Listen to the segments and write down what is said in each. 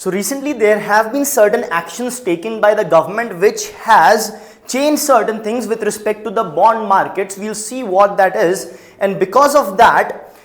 So recently there have been certain actions taken by the government which has changed certain things with respect to the bond markets. We'll see what that is, and because of that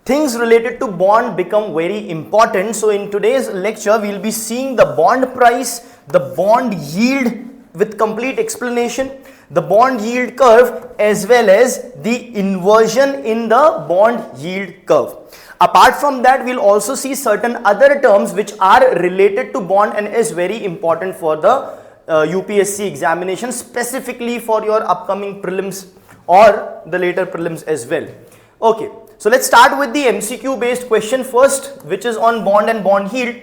things related to bond become very important. So in today's lecture we'll be seeing the bond price, the bond yield with complete explanation, the bond yield curve, as well as the inversion in the bond yield curve. Apart from that, we'll also see certain other terms which are related to bond and is very important for the UPSC examination, specifically for your upcoming prelims or the later prelims as well. Okay, so let's start with the MCQ based question first, which is on bond and bond yield.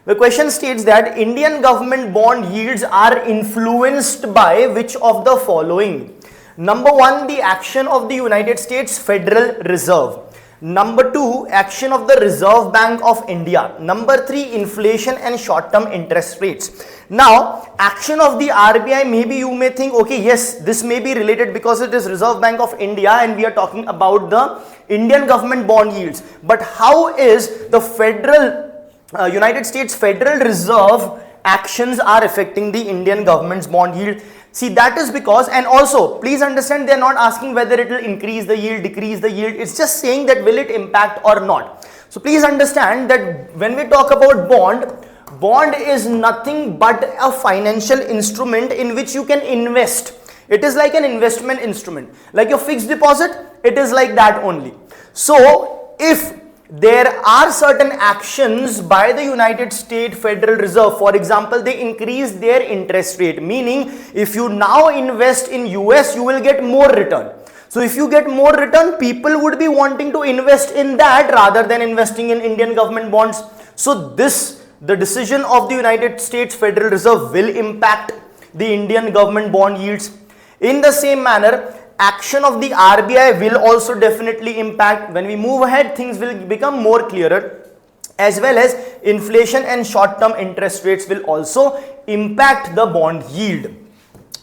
The question states that Indian government bond yields are influenced by which of the following? Number 1, the action of the United States Federal Reserve. Number 2, action of the Reserve Bank of India. Number 3, inflation and short-term interest rates. Now, action of the RBI, maybe you may think, okay, yes, this may be related because it is Reserve Bank of India and we are talking about the Indian government bond yields. But how is the United States Federal Reserve actions are affecting the Indian government's bond yield? See, that is because, and also please understand, they are not asking whether it will increase the yield, decrease the yield. It's just saying that will it impact or not. So please understand that when we talk about bond is nothing but a financial instrument in which you can invest. It is like an investment instrument, like your fixed deposit. It is like that only. So if there are certain actions by the United States Federal Reserve, for example, they increase their interest rate, meaning if you now invest in US, you will get more return. So if you get more return, people would be wanting to invest in that rather than investing in Indian government bonds. So the decision of the United States Federal Reserve will impact the Indian government bond yields. In the same manner, action of the RBI will also definitely impact. When we move ahead, things will become more clearer, as well as inflation and short-term interest rates will also impact the bond yield.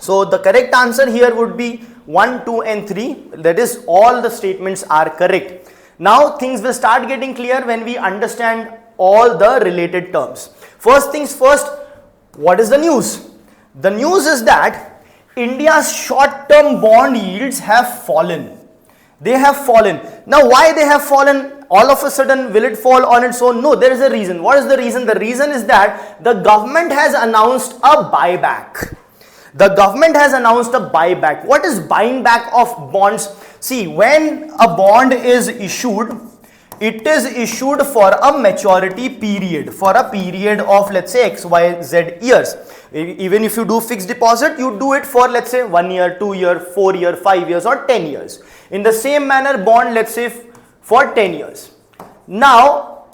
So the correct answer here would be 1, 2 and 3. That is, all the statements are correct. Now things will start getting clear when we understand all the related terms. First things first, what is the news? The news is that India's short-term bond yields have fallen. They have fallen. Now, why they have fallen? All of a sudden, will it fall on its own? No, there is a reason. What is the reason? The reason is that the government has announced a buyback. The government has announced a buyback. What is buying back of bonds? See, when a bond is issued, it is issued for a maturity period, for a period of, let's say, XYZ years. Even if you do fixed deposit, you do it for, let's say, 1 year, 2 year, 4 year, 5 years or 10 years. In the same manner, bond, let's say, for 10 years. Now,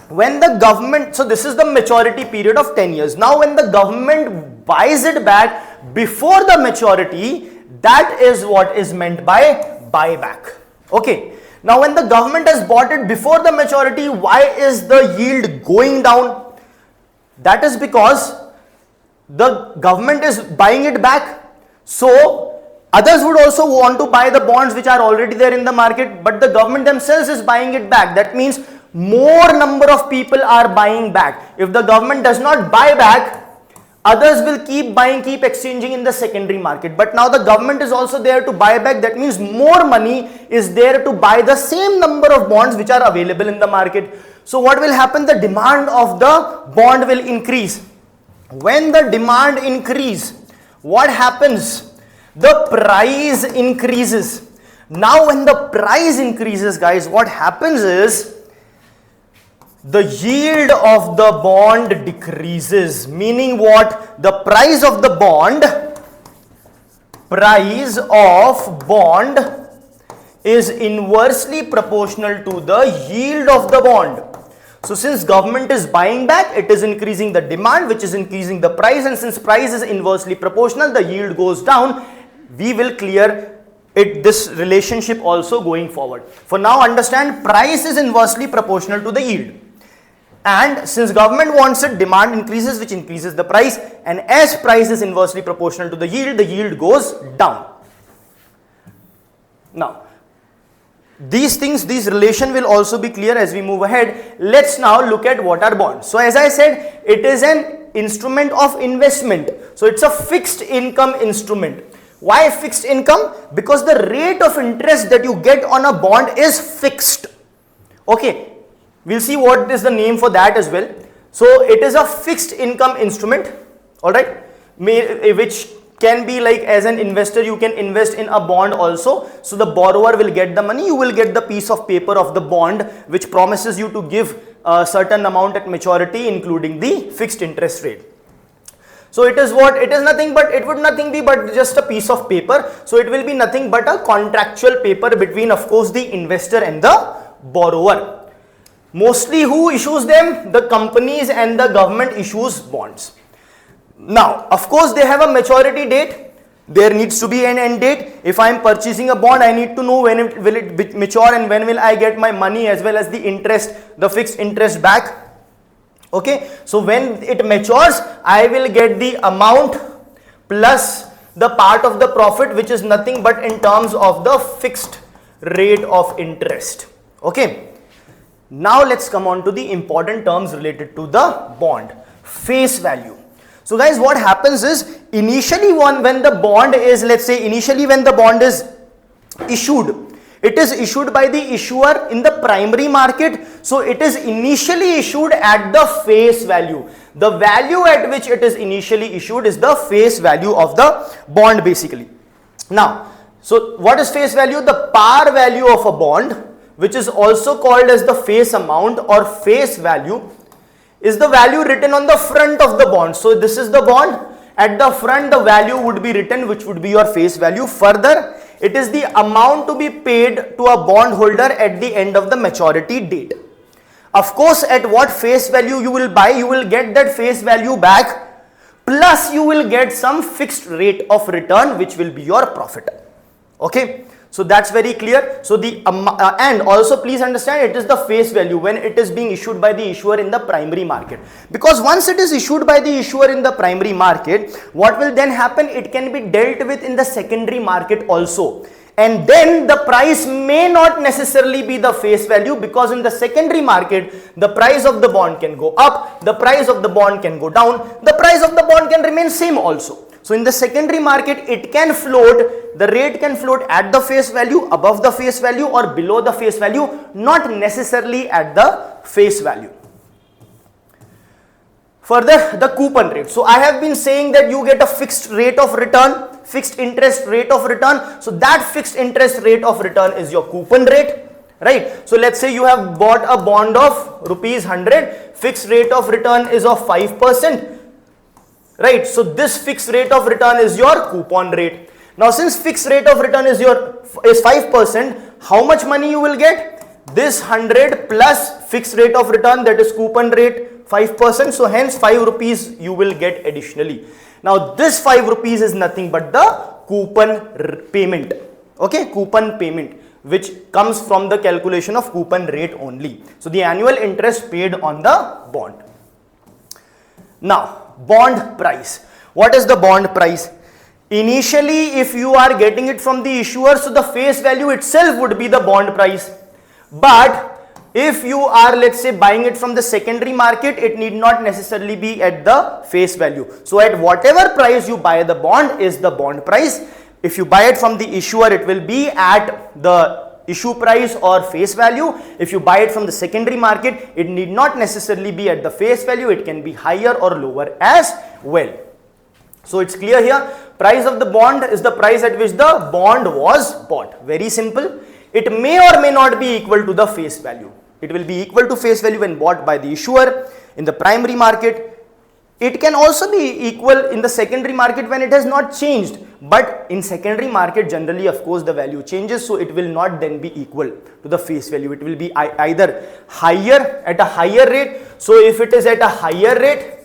when the government, so this is the maturity period of 10 years. Now, when the government buys it back before the maturity, that is what is meant by buyback. Okay. Now, when the government has bought it before the maturity, why is the yield going down? That is because the government is buying it back. So others would also want to buy the bonds which are already there in the market, but the government themselves is buying it back. That means more number of people are buying back. If the government does not buy back, others will keep buying, keep exchanging in the secondary market. But now the government is also there to buy back. That means more money is there to buy the same number of bonds which are available in the market. So what will happen? The demand of the bond will increase. When the demand increase, what happens? The price increases. Now when the price increases, guys, what happens is the yield of the bond decreases. Meaning what? The price of the bond is inversely proportional to the yield of the bond. So since government is buying back, it is increasing the demand, which is increasing the price, and since price is inversely proportional, the yield goes down. We will clear this relationship also going forward. For now, understand, price is inversely proportional to the yield. And since government wants it, demand increases, which increases the price, and as price is inversely proportional to the yield goes down. Now, these things, these relation will also be clear as we move ahead. Let's now look at what are bonds. So as I said, it is an instrument of investment. So it's a fixed income instrument. Why fixed income? Because the rate of interest that you get on a bond is fixed. Okay, we'll see what is the name for that as well. So it is a fixed income instrument, all right, which can be like, as an investor you can invest in a bond also. So the borrower will get the money, you will get the piece of paper of the bond which promises you to give a certain amount at maturity, including the fixed interest rate. So it is what? It is nothing but, it would nothing be but just a piece of paper. So it will be nothing but a contractual paper between, of course, the investor and the borrower. Mostly who issues them? The companies and the government issues bonds. Now, of course, they have a maturity date. There needs to be an end date. If I am purchasing a bond, I need to know when will it mature and when will I get my money as well as the interest, the fixed interest back. Okay, so when it matures, I will get the amount plus the part of the profit, which is nothing but in terms of the fixed rate of interest. Okay, now let's come on to the important terms related to the bond. Face value. So guys, what happens is, initially when the bond is, let's say initially when the bond is issued, it is issued by the issuer in the primary market. So it is initially issued at the face value. The value at which it is initially issued is the face value of the bond basically. Now, so what is face value? The par value of a bond, which is also called as the face amount or face value, is the value written on the front of the bond. So this is the bond. At the front, the value would be written, which would be your face value. Further, it is the amount to be paid to a bondholder at the end of the maturity date. Of course, at what face value you will buy, you will get that face value back, plus you will get some fixed rate of return, which will be your profit. Okay. So that's very clear. So the and also please understand, it is the face value when it is being issued by the issuer in the primary market, because once it is issued by the issuer in the primary market, what will then happen? It can be dealt with in the secondary market also, and then the price may not necessarily be the face value, because in the secondary market the price of the bond can go up, the price of the bond can go down, the price of the bond can remain same also. So in the secondary market, it can float, the rate can float at the face value, above the face value or below the face value, not necessarily at the face value. Further, the coupon rate. So I have been saying that you get a fixed rate of return, fixed interest rate of return. So that fixed interest rate of return is your coupon rate, right? So let's say you have bought a bond of rupees 100, fixed rate of return is of 5%. Right, so this fixed rate of return is your coupon rate. Now, since fixed rate of return is 5%, how much money you will get? This 100 plus fixed rate of return, that is coupon rate 5%. So hence 5 rupees you will get additionally. Now this 5 rupees is nothing but the coupon payment. Okay, coupon payment, which comes from the calculation of coupon rate only. So the annual interest paid on the bond. Now, bond price. What is the bond price? Initially, if you are getting it from the issuer, so the face value itself would be the bond price. But if you are, let's say, buying it from the secondary market, it need not necessarily be at the face value. So at whatever price you buy the bond is the bond price. If you buy it from the issuer, it will be at the issue price or face value. If you buy it from the secondary market, it need not necessarily be at the face value. It can be higher or lower as well. So it's clear here. Price of the bond is the price at which the bond was bought. Very simple. It may or may not be equal to the face value. It will be equal to face value when bought by the issuer in the primary market. It can also be equal in the secondary market when it has not changed. But in secondary market, generally, of course, the value changes. So it will not then be equal to the face value. It will be either higher, at a higher rate. So if it is at a higher rate,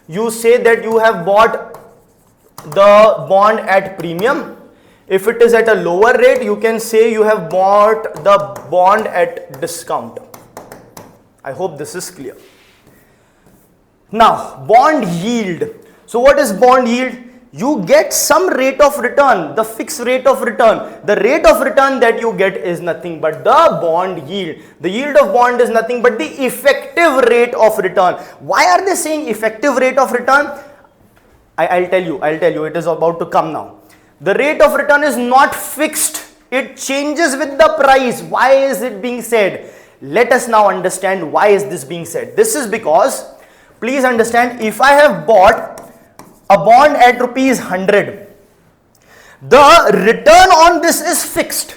you say that you have bought the bond at premium. If it is at a lower rate, you can say you have bought the bond at discount. I hope this is clear. Now, bond yield. So what is bond yield? you get some rate of return, the fixed rate of return. The rate of return that you get is nothing but the bond yield. The yield of bond is nothing but the effective rate of return. Why are they saying effective rate of return? I'll tell you, it is about to come now. The rate of return is not fixed. It changes with the price. Why is it being said? Let us now understand why is this being said. This is because, please understand, if I have bought a bond at rupees 100, the return on this is fixed.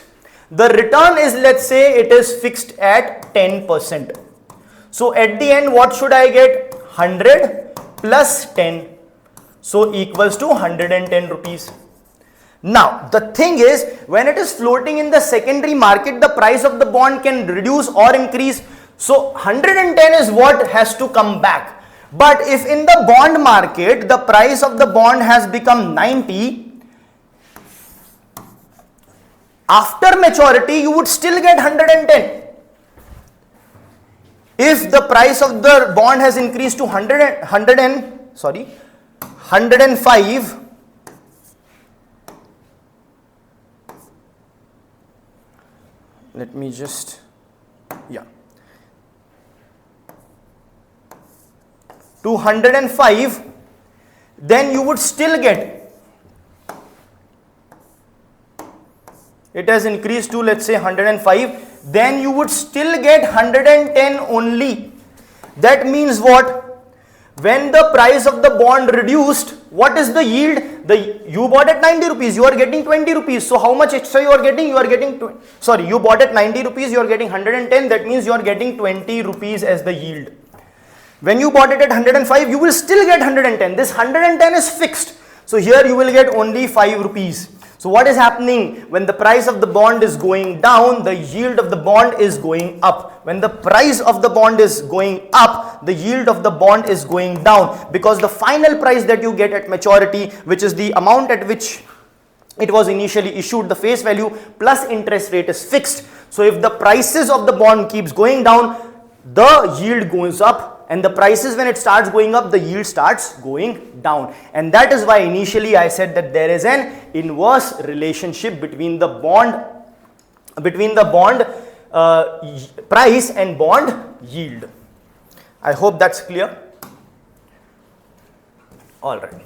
The return is, let's say it is fixed at 10%. So at the end, what should I get? 100 plus 10. So equals to 110 rupees. Now, the thing is, when it is floating in the secondary market, the price of the bond can reduce or increase. So 110 is what has to come back. But if in the bond market, the price of the bond has become 90, after maturity, you would still get 110. If the price of the bond has increased to 105, let me just, to 105, then you would still get, it has increased to, let's say 105, then you would still get 110 only. That means what? When the price of the bond reduced, what is the yield? You bought at 90 rupees, you are getting 20 rupees. So how much extra you are getting? You bought at 90 rupees, you are getting 110. That means you are getting 20 rupees as the yield. When you bought it at 105, you will still get 110. This 110 is fixed. So here you will get only 5 rupees. So what is happening? When the price of the bond is going down, the yield of the bond is going up. When the price of the bond is going up, the yield of the bond is going down, because the final price that you get at maturity, which is the amount at which it was initially issued, the face value plus interest rate, is fixed. So if the prices of the bond keeps going down, the yield goes up, and the prices, when it starts going up, the yield starts going down. And that is why initially I said that there is an inverse relationship between the bond price and bond yield. I hope that's clear. All right.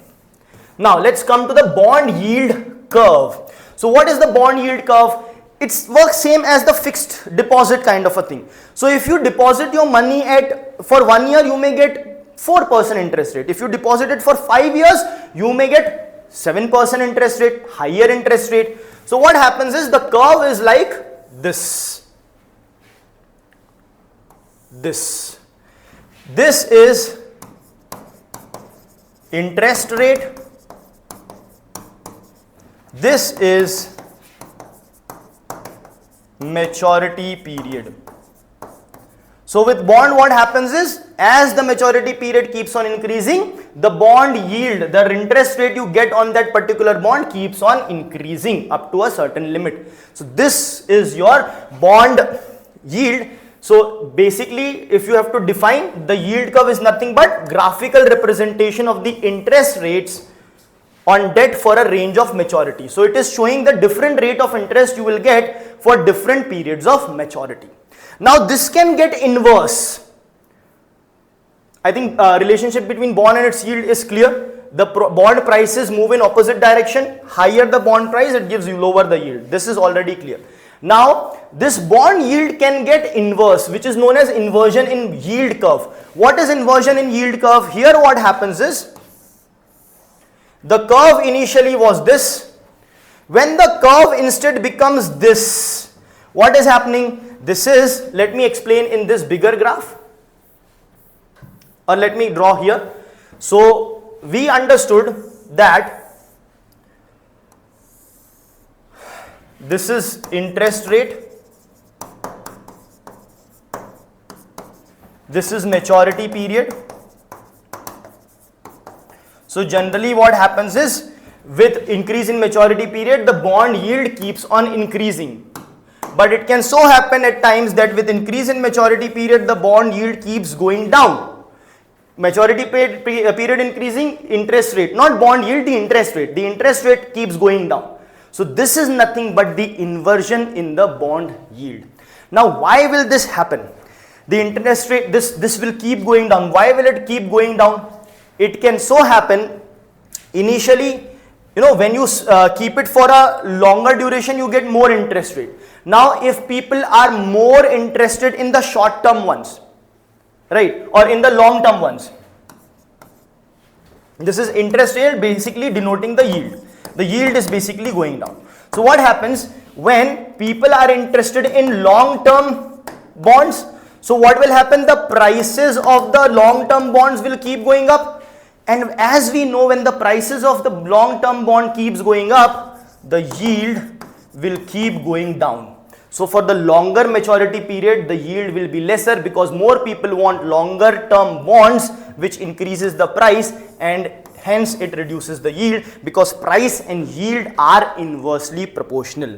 Now let's come to the bond yield curve. So what is the bond yield curve? It works same as the fixed deposit kind of a thing. So if you deposit your money for 1 year, you may get 4% interest rate. If you deposit it for 5 years, you may get 7% interest rate, higher interest rate. So what happens is, the curve is like this. This is interest rate. This is maturity period. So with bond, what happens is, as the maturity period keeps on increasing, the bond yield, the interest rate you get on that particular bond, keeps on increasing up to a certain limit. So this is your bond yield. So basically, if you have to define, the yield curve is nothing but graphical representation of the interest rates on debt for a range of maturity. So it is showing the different rate of interest you will get for different periods of maturity. Now this can get inverse. I think relationship between bond and its yield is clear. The bond prices move in opposite direction. Higher the bond price, it gives you lower the yield. This is already clear. Now this bond yield can get inverse, which is known as inversion in yield curve. What is inversion in yield curve? Here what happens is, the curve initially was this. When the curve instead becomes this, what is happening? This is, let me explain in this bigger graph, or let me draw here. So we understood that this is interest rate, this is maturity period. So generally what happens is, with increase in maturity period, the bond yield keeps on increasing. But it can so happen at times that with increase in maturity period, the bond yield keeps going down. maturity period increasing, interest rate, not bond yield, the interest rate keeps going down. So this is nothing but the inversion in the bond yield. Now why will this happen? The interest rate, this will keep going down. Why will it keep going down? It can so happen initially, when you keep it for a longer duration, you get more interest rate. Now if people are more interested in the short term ones, right, or in the long term ones, this is interest rate basically denoting the yield. The yield is basically going down. So what happens when people are interested in long term bonds? So what will happen? The prices of the long term bonds will keep going up. And as we know, when the prices of the long term bond keeps going up, the yield will keep going down. So for the longer maturity period, the yield will be lesser because more people want longer term bonds, which increases the price, and hence it reduces the yield because price and yield are inversely proportional.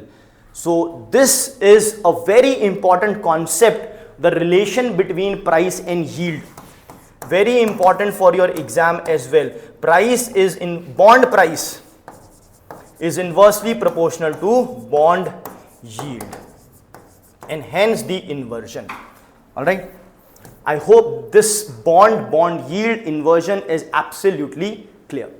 So this is a very important concept, the relation between price and yield. Very important for your exam as well. Bond price is inversely proportional to bond yield, and hence the inversion. All right. I hope this bond yield inversion is absolutely clear.